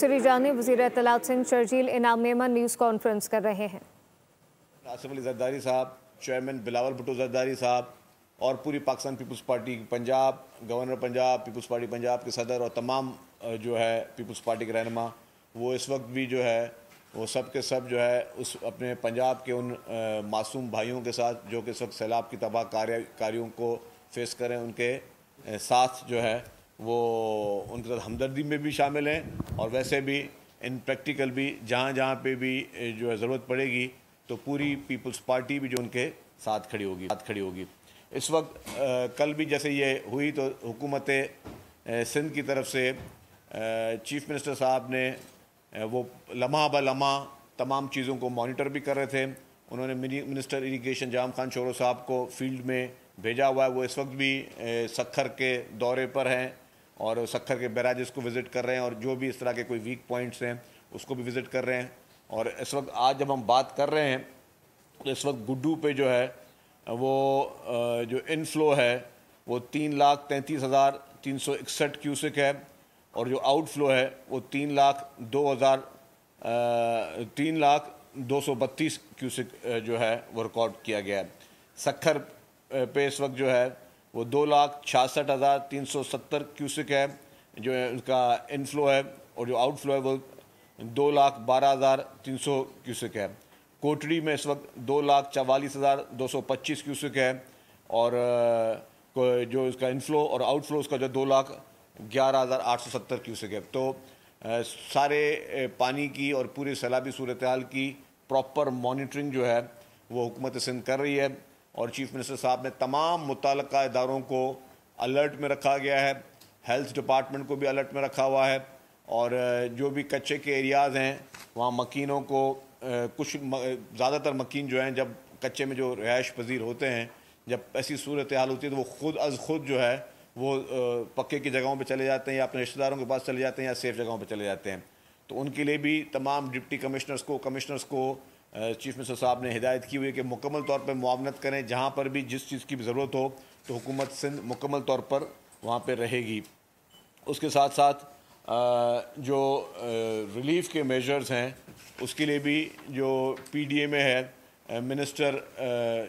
دوسری جانب وزیر اطلاعات سندھ شرجیل انعام میمن نیوز کانفرنس کر رہے ہیں۔ آصف علی زرداری صاحب، چیئرمین بلاول بھٹو زرداری صاحب اور پوری Pakistan Peoples Party Punjab, governor Punjab, Peoples Party Punjab کے صدر اور تمام جو ہے پیپلز پارٹی کے رہنما، وہ اس وقت بھی جو ہے وہ سب کے سب جو ہے اس اپنے پنجاب کے ان معصوم بھائیوں کے ساتھ جو کہ اس وقت سیلاب کی تباہ کاریوں کو فیس کریں، ان کے ساتھ جو ہے وہ ان کے ساتھ ہمدردی میں بھی شامل ہیں، اور ویسے بھی ان پریکٹیکل بھی جہاں جہاں پہ بھی جو ہے ضرورت پڑے گی تو پوری پیپلز پارٹی بھی جو ان کے ساتھ کھڑی ہوگی۔ اس وقت کل بھی جیسے یہ ہوئی تو حکومت سندھ کی طرف سے چیف منسٹر صاحب نے وہ لمحہ بہ لمحہ تمام چیزوں کو مانیٹر بھی کر رہے تھے۔ انہوں نے منسٹر اریگیشن جام خان شورو صاحب کو فیلڈ میں بھیجا ہوا ہے، وہ اس وقت بھی سکھر کے دورے پر ہیں اور سکھر کے بیراجز کو وزٹ کر رہے ہیں، اور جو بھی اس طرح کے کوئی ویک پوائنٹس ہیں اس کو بھی وزٹ کر رہے ہیں۔ اور اس وقت آج جب ہم بات کر رہے ہیں تو اس وقت گڈو پہ جو ہے وہ جو انفلو ہے وہ 3,33,361 کیوسک ہے، اور جو آؤٹ فلو ہے وہ 3,02,32 کیوسک جو ہے وہ ریکارڈ کیا گیا ہے۔ سکھر پہ اس وقت جو ہے وہ 2,66,370 کیوسک ہے جو ہے اس کا انفلو ہے، اور جو آؤٹ فلو ہے وہ 2,12,300 کیوسک ہے۔ کوٹڑی میں اس وقت 2,44,225 کیوسک ہے، اور جو اس کا انفلو اور آؤٹ فلو اس کا جو 2,11,870 کیوسک ہے۔ تو سارے پانی کی اور پورے سیلابی صورتحال کی پراپر مانیٹرنگ جو ہے وہ حکومت سندھ کر رہی ہے، اور چیف منسٹر صاحب نے تمام متعلقہ اداروں کو الرٹ میں رکھا گیا ہے، ہیلتھ ڈپارٹمنٹ کو بھی الرٹ میں رکھا ہوا ہے، اور جو بھی کچے کے ایریاز ہیں وہاں مکینوں کو کچھ زیادہ تر مکین جو ہیں جب کچے میں جو رہائش پذیر ہوتے ہیں جب ایسی صورتحال ہوتی ہے تو وہ خود از خود جو ہے وہ پکے کی جگہوں پہ چلے جاتے ہیں یا اپنے رشتہ داروں کے پاس چلے جاتے ہیں یا سیف جگہوں پہ چلے جاتے ہیں۔ تو ان کے لیے بھی تمام ڈپٹی کمشنرز کو چیف منسٹر صاحب نے ہدایت کی ہوئی ہے کہ مکمل طور پہ معاونت کریں، جہاں پر بھی جس چیز کی بھی ضرورت ہو تو حکومت سندھ مکمل طور پر وہاں پہ رہے گی۔ اس کے ساتھ ساتھ جو ریلیف کے میجرز ہیں اس کے لیے بھی جو پی ڈی اے میں ہے منسٹر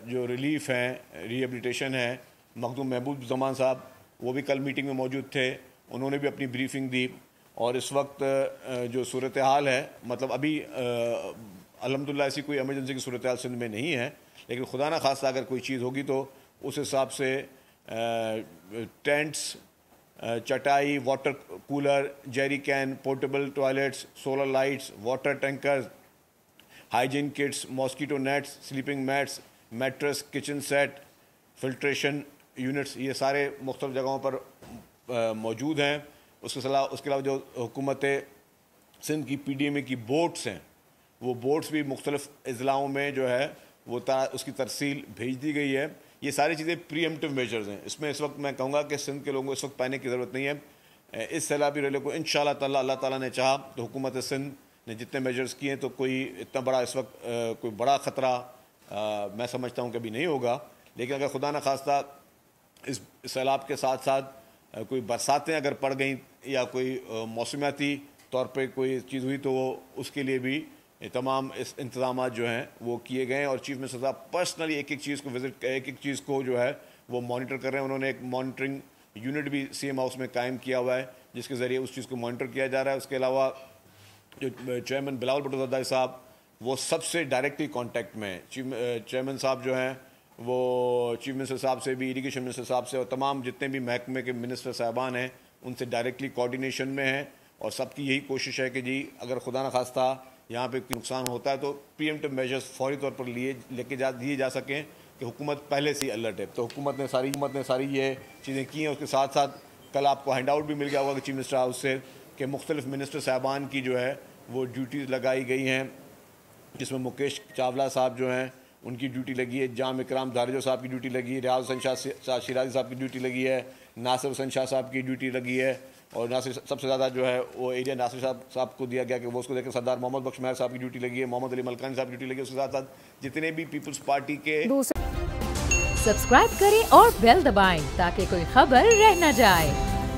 جو ریلیف ہیں ریہیبلیٹیشن ہے مخدوم محبوب زمان صاحب، وہ بھی کل میٹنگ میں موجود تھے، انہوں نے بھی اپنی بریفنگ دی، اور اس وقت جو صورتحال ہے مطلب ابھی الحمدللہ ایسی کوئی ایمرجنسی کی صورتحال سندھ میں نہیں ہے، لیکن خدا نہ خواستہ اگر کوئی چیز ہوگی تو اس حساب سے ٹینٹس، چٹائی، water cooler, jerry can, portable toilets, solar lights, water tankers, hygiene kits, mosquito nets, sleeping mats, mattress, kitchen set, filtration units, یہ سارے مختلف جگہوں پر موجود ہیں۔ اس کے علاوہ جو حکومت سندھ کی پی ڈی ایم اے کی بوٹس ہیں وہ بوٹس بھی مختلف اضلاعوں میں جو ہے وہ اس کی ترسیل بھیج دی گئی ہے۔ یہ ساری چیزیں پری ایمپٹیو میجرز ہیں، اس میں اس وقت میں کہوں گا کہ سندھ کے لوگوں کو اس وقت پانے کی ضرورت نہیں ہے۔ اس سیلابی ریلے کو انشاءاللہ تعالی اللہ تعالیٰ نے چاہا تو حکومت سندھ نے جتنے میجرز کیے ہیں تو کوئی اتنا بڑا اس وقت کوئی بڑا خطرہ میں سمجھتا ہوں کہ ابھی نہیں ہوگا، لیکن اگر خدا نہ خواستہ اس سیلاب کے ساتھ ساتھ کوئی برساتیں اگر پڑ گئیں یا کوئی موسمیاتی طور پہ کوئی چیز ہوئی تو وہ اس کے لیے بھی تمام اس انتظامات جو ہیں وہ کیے گئے ہیں، اور چیف منسٹر صاحب پرسنلی ایک ایک چیز کو جو ہے وہ مانیٹر کر رہے ہیں۔ انہوں نے ایک مانیٹرنگ یونٹ بھی سی ایم ہاؤس میں قائم کیا ہوا ہے جس کے ذریعے اس چیز کو مانیٹر کیا جا رہا ہے۔ اس کے علاوہ جو چیئرمین بلاول بھٹو زرداری صاحب وہ سب سے ڈائریکٹلی کانٹیکٹ میں ہیں، چیئرمین صاحب جو ہیں وہ چیف منسٹر صاحب سے بھی، اریگیشن منسٹر صاحب سے، اور تمام جتنے بھی محکمے کے منسٹر صاحبان ہیں ان سے ڈائریکٹلی کوارڈینیشن میں ہیں، اور سب کی یہی کوشش ہے کہ جی اگر خدا نہ خواستہ یہاں پہ کوئی نقصان ہوتا ہے تو پری ایمپٹیو میجرز فوری طور پر دیے جا سکیں کہ حکومت پہلے سے ہی الرٹ ہے۔ تو حکومت نے ساری یہ چیزیں کی ہیں۔ اس کے ساتھ ساتھ کل آپ کو ہینڈ آؤٹ بھی مل گیا ہوگا کہ چیف منسٹر ہاؤس سے کہ مختلف منسٹر صاحبان کی جو ہے وہ ڈیوٹیز لگائی گئی ہیں، جس میں مکیش چاولہ صاحب جو ہیں ان کی ڈیوٹی لگی ہے، جام اکرام دارجو صاحب کی ڈیوٹی لگی ہے، ریاض حسین شاہ شیرازی صاحب کی ڈیوٹی لگی ہے، ناصر حسین شاہ صاحب کی ڈیوٹی لگی ہے، اور ناصر سب سے زیادہ جو ہے وہ ایریا ناصر صاحب کو دیا گیا کہ وہ اس کو دیکھ کر سردار محمد بخش مہر صاحب کی ڈیوٹی لگی ہے، محمد علی ملکانی صاحب کی ڈیوٹی لگی ہے۔ اس کے ساتھ ساتھ جتنے بھی پیپلز پارٹی کے سبسکرائب کریں اور بیل دبائیں تاکہ کوئی خبر رہ نہ جائے۔